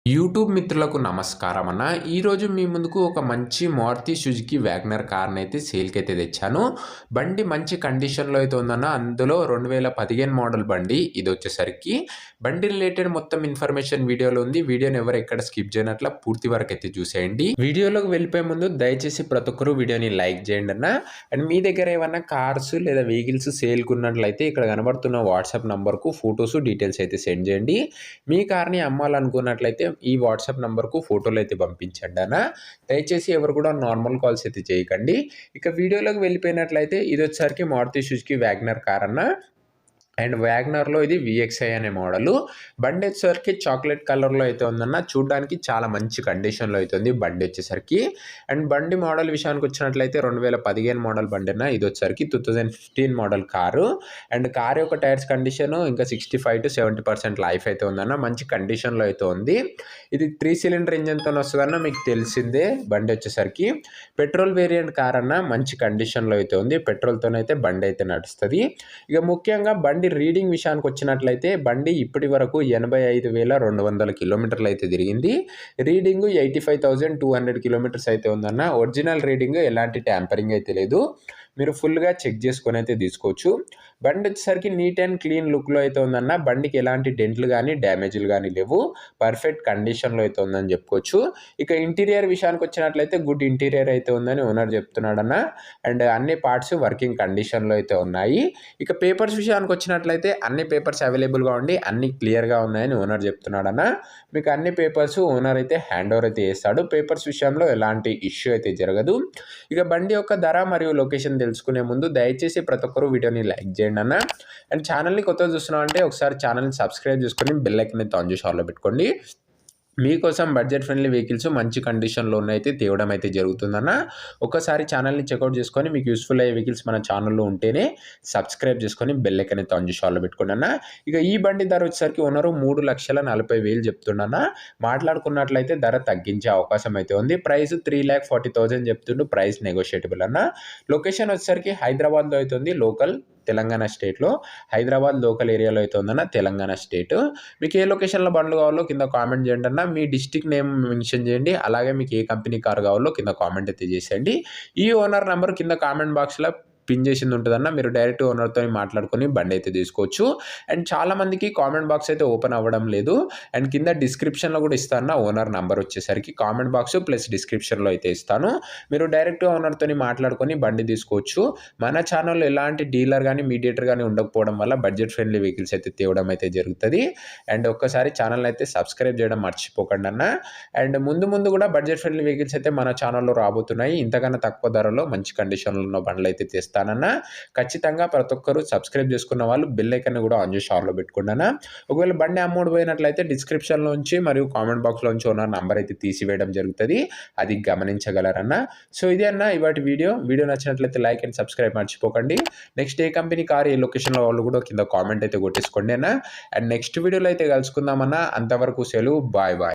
YouTube మిత్రులకు నమస్కారం అన్న. ఈరోజు మీ ముందుకు ఒక మంచి మారుతి సుజుకి వ్యాగనర్ కార్ని అయితే సేల్కి అయితే తెచ్చాను. బండి మంచి కండిషన్లో అయితే ఉందన్న. అందులో 2015 మోడల్ బండి. ఇది వచ్చేసరికి బండి రిలేటెడ్ మొత్తం ఇన్ఫర్మేషన్ వీడియోలో ఉంది. వీడియోని ఎవరు ఎక్కడ స్కిప్ చేయనట్ల పూర్తి వరకు అయితే చూసేయండి. వీడియోలోకి వెళ్ళిపోయే ముందు దయచేసి ప్రతి ఒక్కరు వీడియోని లైక్ చేయండి అన్న. అండ్ మీ దగ్గర ఏమన్నా కార్స్ లేదా వెహికల్స్ సేల్కి ఉన్నట్లయితే ఇక్కడ కనబడుతున్న వాట్సాప్ నంబర్కు ఫొటోస్ డీటెయిల్స్ అయితే సెండ్ చేయండి. మీ కార్ని అమ్మాలనుకున్నట్లయితే ఈ వాట్సాప్ నంబర్కు ఫోటోలు అయితే పంపించండి అన్న. దయచేసి ఎవరు కూడా నార్మల్ కాల్స్ అయితే చేయకండి. ఇక వీడియోలోకి వెళ్ళిపోయినట్లయితే ఇది వచ్చేసరికి మారుతి సుజుకి వ్యాగనర్ కార్ అన్న. అండ్ వ్యాగనర్లో ఇది విఎక్స్ఐ అనే మోడలు. బండి వచ్చేసరికి చాక్లెట్ కలర్లో అయితే ఉందన్న. చూడడానికి చాలా మంచి కండిషన్లో అయితే ఉంది బండి వచ్చేసరికి. అండ్ బండి మోడల్ విషయానికి వచ్చినట్లయితే 2015 మోడల్ బండి అన్న. ఇది వచ్చేసరికి 2015 మోడల్ కారు. అండ్ కార్ యొక్క టైర్స్ కండిషన్ ఇంకా 65 to 70% లైఫ్ అయితే ఉందన్న. మంచి కండిషన్లో అయితే ఉంది. ఇది 3 సిలిండర్ ఇంజన్తో వస్తుందన్న, మీకు తెలిసిందే. బండి వచ్చేసరికి పెట్రోల్ వేరియంట్ కార్ అన్న. మంచి కండిషన్లో అయితే ఉంది. పెట్రోల్తోనైతే బండి అయితే నడుస్తుంది. ఇక ముఖ్యంగా బండి రీడింగ్ విషయానికి వచ్చినట్లయితే బండి ఇప్పటి వరకు 85,200 కిలోమీటర్లు అయితే తిరిగింది. రీడింగ్ 85,200 కిలోమీటర్స్ అయితే ఉందన్న. ఒరిజినల్ రీడింగ్ ఎలాంటి ట్యాంపరింగ్ అయితే లేదు. మీరు ఫుల్గా చెక్ చేసుకొని అయితే తీసుకోవచ్చు. బండి వచ్చేసరికి నీట్ అండ్ క్లీన్ లుక్లో అయితే ఉందన్న. బండికి ఎలాంటి డెంట్లు కానీ డ్యామేజ్లు కానీ లేవు. పర్ఫెక్ట్ కండిషన్లో అయితే ఉందని చెప్పుకోవచ్చు. ఇక ఇంటీరియర్ విషయానికి వచ్చినట్లయితే గుడ్ ఇంటీరియర్ అయితే ఉందని ఓనర్ చెప్తున్నాడన్న. అండ్ అన్ని పార్ట్స్ వర్కింగ్ కండిషన్లో అయితే ఉన్నాయి. ఇక పేపర్స్ విషయానికి వచ్చినట్లయితే అన్ని పేపర్స్ అవైలబుల్గా ఉండి అన్ని క్లియర్గా ఉన్నాయని ఓనర్ చెప్తున్నాడన్న. మీకు అన్ని పేపర్స్ ఓనర్ అయితే హ్యాండ్ ఓవర్ అయితే చేస్తాడు. పేపర్స్ విషయంలో ఎలాంటి ఇష్యూ అయితే జరగదు. ఇక బండి యొక్క ధర మరియు లొకేషన్ తెలుసుకునే ముందు దయచేసి ప్రతి ఒక్కరు వీడియోని లైక్ చేయండి అన్న. అండ్ ఛానల్ని కొత్తగా చూస్తున్నాం అంటే ఒకసారి ఛానల్ని సబ్స్క్రైబ్ చేసుకొని బెల్ ఐకాన్ అయితే ఆన్ చేసి ఆన్లో పెట్టుకోండి. మీకోసం బడ్జెట్ ఫ్రెండ్లీ వెహికల్స్ మంచి కండిషన్లో అయితే తేవడం అయితే జరుగుతుందన్న. ఒకసారి ఛానల్ని చెక్అవుట్ చేసుకొని మీకు యూస్ఫుల్ అయ్యే వెహికల్స్ మన ఛానల్లో ఉంటేనే సబ్స్క్రైబ్ చేసుకొని బెల్ ఐకాన్ అయితే ఆన్ చేసి ఆన్లో పెట్టుకోండి అన్న. ఇక ఈ బండి ధర వచ్చేసరికి ఓనరు 3,40,000 చెప్తుండన్న. మాట్లాడుకున్నట్లయితే ధర తగ్గించే అవకాశం అయితే ఉంది. ప్రైస్ 3,40,000 చెప్తుండు. ప్రైస్ నెగోషియబుల్ అన్న. లొకేషన్ వచ్చేసరికి హైదరాబాద్లో అయితే ఉంది. లోకల్ తెలంగాణ స్టేట్లో హైదరాబాద్ లోకల్ ఏరియాలో అయితే ఉందన్న. తెలంగాణ స్టేట్. మీకు ఏ లొకేషన్లో బండ్లు కావాలో కింద కామెంట్ చేయండి అన్న. మీ డిస్టిక్ నేమ్ మెన్షన్ చేయండి. అలాగే మీకు ఏ కంపెనీ కార్ కావాలో కింద కామెంట్ అయితే చేసేయండి. ఈ ఓనర్ నెంబర్ కింద కామెంట్ బాక్స్లో పిన్ చేసింది ఉంటుందన్న. మీరు డైరెక్ట్ ఓనర్తో మాట్లాడుకొని బండి అయితే తీసుకోవచ్చు. అండ్ చాలామందికి కామెంట్ బాక్స్ అయితే ఓపెన్ అవ్వడం లేదు. అండ్ కింద డిస్క్రిప్షన్లో కూడా ఇస్తాను ఓనర్ నెంబర్ వచ్చేసరికి. కామెంట్ బాక్స్ ప్లస్ డిస్క్రిప్షన్లో అయితే ఇస్తాను. మీరు డైరెక్ట్ ఓనర్తో మాట్లాడుకొని బండి తీసుకోవచ్చు. మన ఛానల్లో ఎలాంటి డీలర్ కానీ మీడియేటర్ కానీ ఉండకపోవడం వల్ల బడ్జెట్ ఫ్రెండ్లీ వెహికల్స్ అయితే తేవడం అయితే జరుగుతుంది. అండ్ ఒక్కసారి ఛానల్ అయితే సబ్స్క్రైబ్ చేయడం మర్చిపోకండి అన్న. అండ్ ముందు కూడా బడ్జెట్ ఫ్రెండ్లీ వెహికల్స్ అయితే మన ఛానల్లో రాబోతున్నాయి. ఇంతకన్నా తక్కువ ధరలో మంచి కండిషన్లో ఉన్న బండ్లు అయితే తెస్తానన్న. ఖచ్చితంగా ప్రతి ఒక్కరు సబ్స్క్రైబ్ చేసుకున్న వాళ్ళు బెల్ ఐకాన్ కూడా ఆన్ చేసి ఆన్లో పెట్టుకోండి అన్న. ఒకవేళ బండి అమౌంట్ పోయినట్లయితే డిస్క్రిప్షన్లోంచి మరియు కామెంట్ బాక్స్లోంచి ఓనర్ నంబర్ అయితే తీసివేయడం జరుగుతుంది. అది గమనించగలరన్న. సో ఇది అన్న ఇవాటి వీడియో నచ్చినట్లయితే లైక్ అండ్ సబ్స్క్రైబ్ మర్చిపోకండి. నెక్స్ట్ ఏ కంపెనీ కార్ ఏ లొకేషన్లో వాళ్ళు కూడా కింద కామెంట్ అయితే కొట్టేసుకోండి అన్న. అండ్ నెక్స్ట్ వీడియోలో అయితే కలుసుకుందామన్న. అంతవరకు సెలవు. Bye bye.